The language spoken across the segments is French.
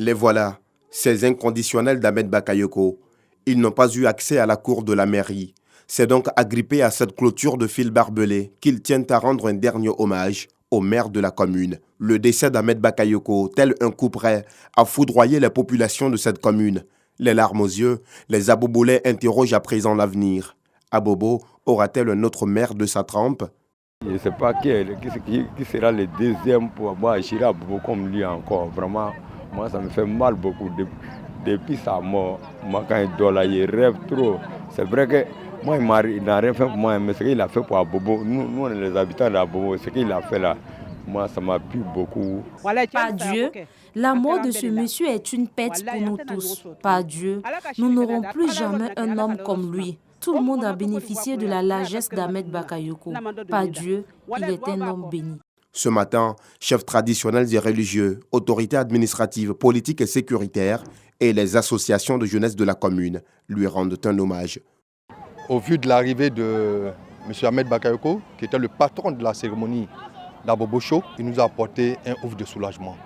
Les voilà, ces inconditionnels d'Ahmed Bakayoko. Ils n'ont pas eu accès à la cour de la mairie. C'est donc agrippé à cette clôture de fil barbelé qu'ils tiennent à rendre un dernier hommage au maire de la commune. Le décès d'Ahmed Bakayoko, tel un coup près, a foudroyé les populations de cette commune. Les larmes aux yeux, les Abobolais interrogent à présent l'avenir. Abobo aura-t-elle un autre maire de sa trempe? Je ne sais pas qui sera le deuxième pour moi agir à Abobo comme lui encore. Vraiment, moi ça me fait mal beaucoup. Depuis sa mort, moi quand il dort là, il rêve trop. C'est vrai que moi il n'a rien fait pour moi, mais ce qu'il a fait pour Abobo, nous on est les habitants d'Abobo, ce qu'il a fait là, moi ça m'a plu beaucoup. Par Dieu, la mort de ce monsieur est une perte pour nous tous. Par Dieu, nous n'aurons plus jamais un homme comme lui. Tout le monde a bénéficié de la largesse d'Ahmed Bakayoko. Par Dieu, il est un homme béni. Ce matin, chefs traditionnels et religieux, autorités administratives, politiques et sécuritaires et les associations de jeunesse de la commune lui rendent un hommage. Au vu de l'arrivée de M. Ahmed Bakayoko, qui était le patron de la cérémonie d'Abobo Show, il nous a apporté un ouf de soulagement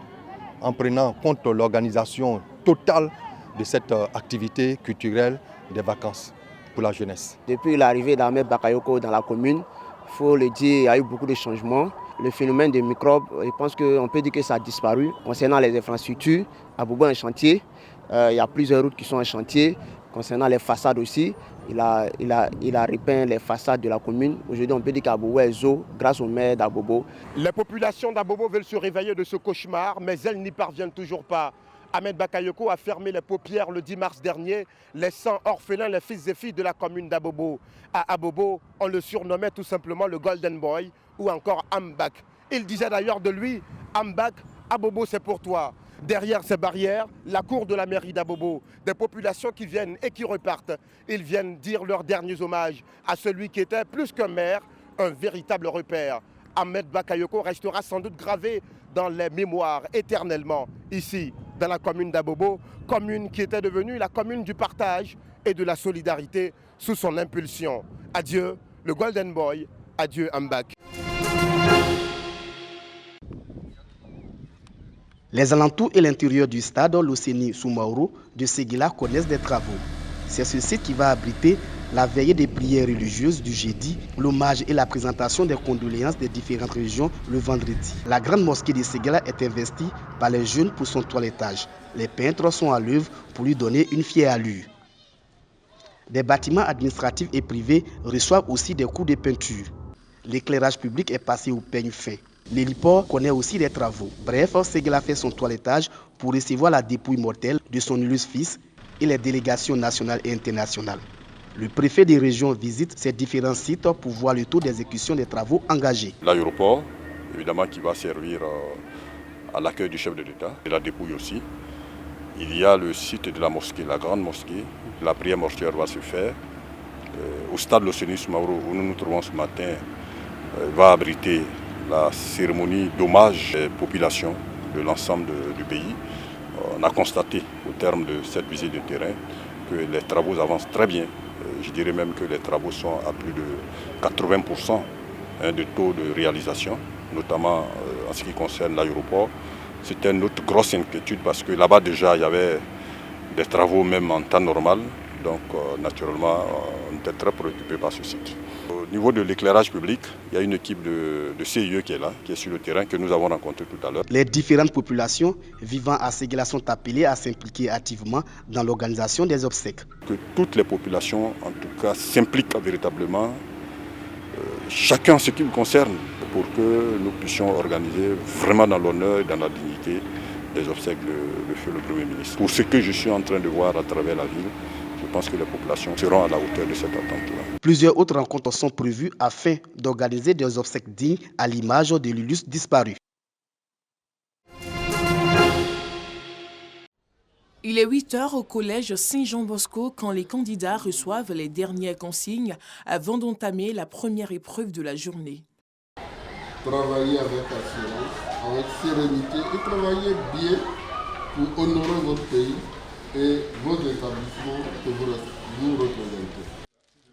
en prenant en compte l'organisation totale de cette activité culturelle des vacances pour la jeunesse. Depuis l'arrivée d'Ahmed Bakayoko dans la commune, il faut le dire, il y a eu beaucoup de changements. Le phénomène des microbes, je pense qu'on peut dire que ça a disparu. Concernant les infrastructures, Abobo est un chantier. Il y a plusieurs routes qui sont en chantier. Concernant les façades aussi, il a repeint les façades de la commune. Aujourd'hui, on peut dire qu'Abobo est zo grâce au maire d'Abobo. Les populations d'Abobo veulent se réveiller de ce cauchemar, mais elles n'y parviennent toujours pas. Ahmed Bakayoko a fermé les paupières le 10 mars dernier, laissant orphelins les fils et filles de la commune d'Abobo. À Abobo, on le surnommait tout simplement le Golden Boy ou encore Ambak. Il disait d'ailleurs de lui, Ambak, Abobo c'est pour toi. Derrière ces barrières, la cour de la mairie d'Abobo, des populations qui viennent et qui repartent. Ils viennent dire leurs derniers hommages à celui qui était plus qu'un maire, un véritable repère. Ahmed Bakayoko restera sans doute gravé dans les mémoires éternellement ici, dans la commune d'Abobo, commune qui était devenue la commune du partage et de la solidarité sous son impulsion. Adieu le Golden Boy, adieu Ambak. Les alentours et l'intérieur du stade Losséni Soumaoro de Séguila connaissent des travaux. C'est ce site qui va abriter la veillée des prières religieuses du jeudi, l'hommage et la présentation des condoléances des différentes régions le vendredi. La grande mosquée de Séguila est investie par les jeunes pour son toilettage. Les peintres sont à l'œuvre pour lui donner une fière allure. Des bâtiments administratifs et privés reçoivent aussi des coups de peinture. L'éclairage public est passé au peigne fin. L'héliport connaît aussi des travaux. Bref, Séguila fait son toilettage pour recevoir la dépouille mortelle de son illustre fils et les délégations nationales et internationales. Le préfet des régions visite ces différents sites pour voir le taux d'exécution des travaux engagés. L'aéroport, évidemment, qui va servir à l'accueil du chef de l'État, et la dépouille aussi. Il y a le site de la mosquée, la grande mosquée. La prière mortuaire va se faire. Au stade Losséni Soumaoro, où nous nous trouvons ce matin, va abriter la cérémonie d'hommage des populations de l'ensemble du pays. On a constaté au terme de cette visite de terrain que les travaux avancent très bien. Je dirais même que les travaux sont à plus de 80% de taux de réalisation, notamment en ce qui concerne l'aéroport. C'était notre grosse inquiétude parce que là-bas déjà il y avait des travaux même en temps normal. Donc naturellement on était très préoccupés par ce site. Au niveau de l'éclairage public, il y a une équipe de CIE qui est là, qui est sur le terrain, que nous avons rencontré tout à l'heure. Les différentes populations vivant à Séguila sont appelées à s'impliquer activement dans l'organisation des obsèques. Que toutes les populations, en tout cas, s'impliquent véritablement, chacun ce qui le concerne, pour que nous puissions organiser vraiment dans l'honneur et dans la dignité des obsèques de feu le Premier ministre. Pour ce que je suis en train de voir à travers la ville, je pense que les populations seront à la hauteur de cette attente-là. Plusieurs autres rencontres sont prévues afin d'organiser des obsèques dignes à l'image de l'illustre disparu. Il est 8h au collège Saint-Jean-Bosco quand les candidats reçoivent les dernières consignes avant d'entamer la première épreuve de la journée. Travaillez avec assurance, avec sérénité et travaillez bien pour honorer votre pays et vos établissements que vous représentez.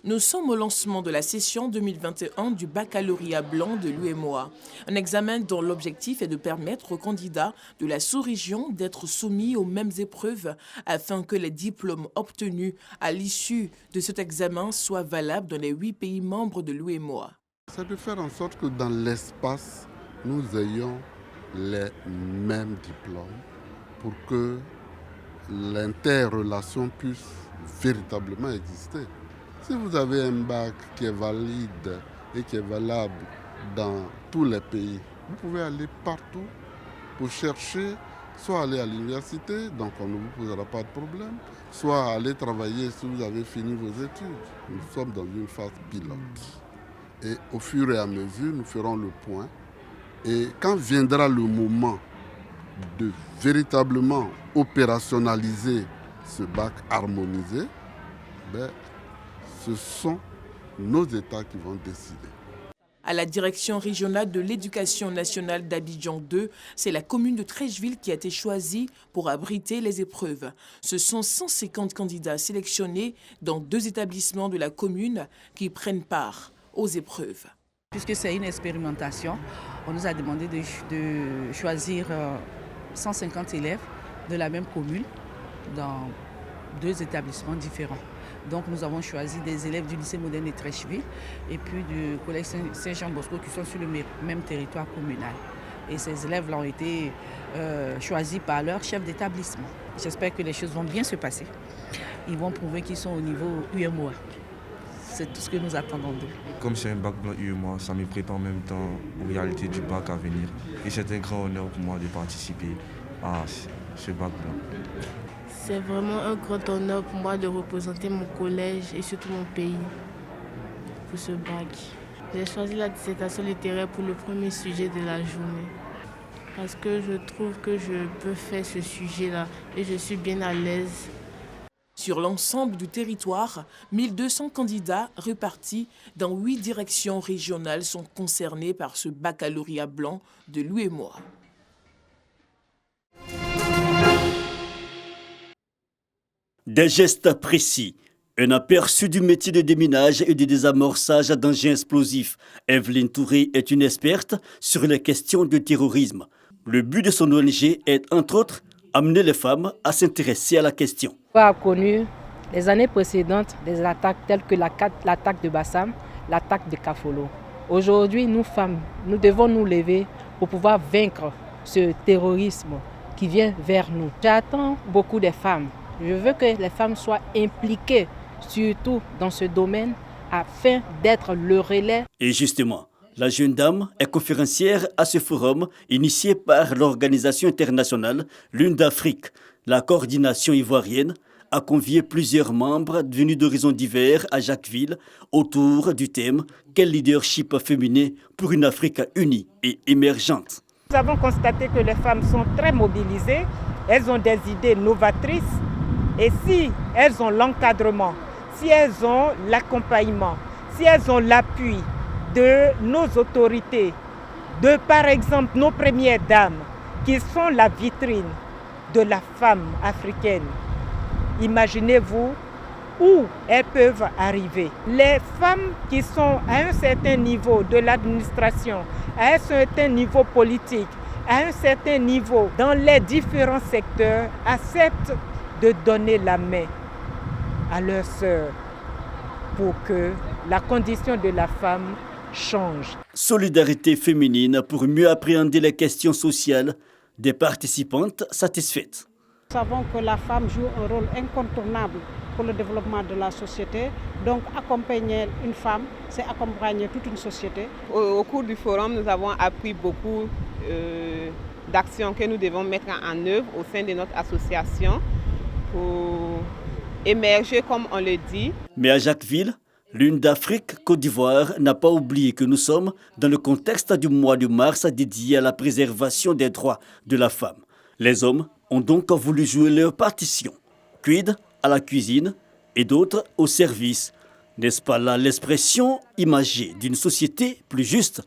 Nous sommes au lancement de la session 2021 du baccalauréat blanc de l'UEMOA, un examen dont l'objectif est de permettre aux candidats de la sous-région d'être soumis aux mêmes épreuves afin que les diplômes obtenus à l'issue de cet examen soient valables dans les 8 pays membres de l'UEMOA. C'est de faire en sorte que dans l'espace, nous ayons les mêmes diplômes pour que l'interrelation puisse véritablement exister. Si vous avez un bac qui est valide et qui est valable dans tous les pays, vous pouvez aller partout pour chercher, soit aller à l'université, donc on ne vous posera pas de problème, soit aller travailler si vous avez fini vos études. Nous sommes dans une phase pilote. Et au fur et à mesure, nous ferons le point. Et quand viendra le moment de véritablement opérationnaliser ce bac harmonisé, ce sont nos États qui vont décider. À la direction régionale de l'éducation nationale d'Abidjan 2, c'est la commune de Treichville qui a été choisie pour abriter les épreuves. Ce sont 150 candidats sélectionnés dans 2 établissements de la commune qui prennent part aux épreuves. Puisque c'est une expérimentation, on nous a demandé de choisir 150 élèves de la même commune dans 2 établissements différents. Donc nous avons choisi des élèves du lycée moderne de Treichville et puis du collège Saint-Jean-Bosco qui sont sur le même territoire communal. Et ces élèves-là ont été choisis par leur chef d'établissement. J'espère que les choses vont bien se passer. Ils vont prouver qu'ils sont au niveau UEMOA. C'est tout ce que nous attendons d'eux. Comme c'est un bac blanc UEMOA, ça me prépare en même temps aux réalités du bac à venir. Et c'est un grand honneur pour moi de participer à ce bac blanc. C'est vraiment un grand honneur pour moi de représenter mon collège et surtout mon pays pour ce bac. J'ai choisi la dissertation littéraire pour le premier sujet de la journée parce que je trouve que je peux faire ce sujet-là et je suis bien à l'aise. Sur l'ensemble du territoire, 1200 candidats répartis dans 8 directions régionales sont concernés par ce baccalauréat blanc de l'UEMOA. Des gestes précis, un aperçu du métier de déminage et de désamorçage d'engins explosifs. Evelyne Touré est une experte sur les questions de terrorisme. Le but de son ONG est, entre autres, amener les femmes à s'intéresser à la question. On a connu les années précédentes des attaques telles que l'attaque de Bassam, l'attaque de Kafolo. Aujourd'hui, nous femmes, nous devons nous lever pour pouvoir vaincre ce terrorisme qui vient vers nous. J'attends beaucoup des femmes. Je veux que les femmes soient impliquées, surtout dans ce domaine, afin d'être le relais. Et justement, la jeune dame est conférencière à ce forum initié par l'organisation internationale Lune d'Afrique. La coordination ivoirienne a convié plusieurs membres venus d'horizons divers à Jacquesville autour du thème « Quel leadership féminin pour une Afrique unie et émergente ?» Nous avons constaté que les femmes sont très mobilisées, elles ont des idées novatrices et si elles ont l'encadrement, si elles ont l'accompagnement, si elles ont l'appui de nos autorités, de par exemple nos premières dames qui sont la vitrine de la femme africaine, imaginez-vous où elles peuvent arriver. Les femmes qui sont à un certain niveau de l'administration, à un certain niveau politique, à un certain niveau dans les différents secteurs, acceptent de donner la main à leurs sœurs pour que la condition de la femme change. Solidarité féminine pour mieux appréhender les questions sociales des participantes satisfaites. Nous savons que la femme joue un rôle incontournable pour le développement de la société. Donc accompagner une femme, c'est accompagner toute une société. Au cours du forum, nous avons appris beaucoup d'actions que nous devons mettre en œuvre au sein de notre association pour émerger, comme on le dit. Mais à Jacquesville, Lune d'Afrique Côte d'Ivoire n'a pas oublié que nous sommes dans le contexte du mois de mars dédié à la préservation des droits de la femme. Les hommes ont donc voulu jouer leur partition. Quid à la cuisine et d'autres au service. N'est-ce pas là l'expression imagée d'une société plus juste ?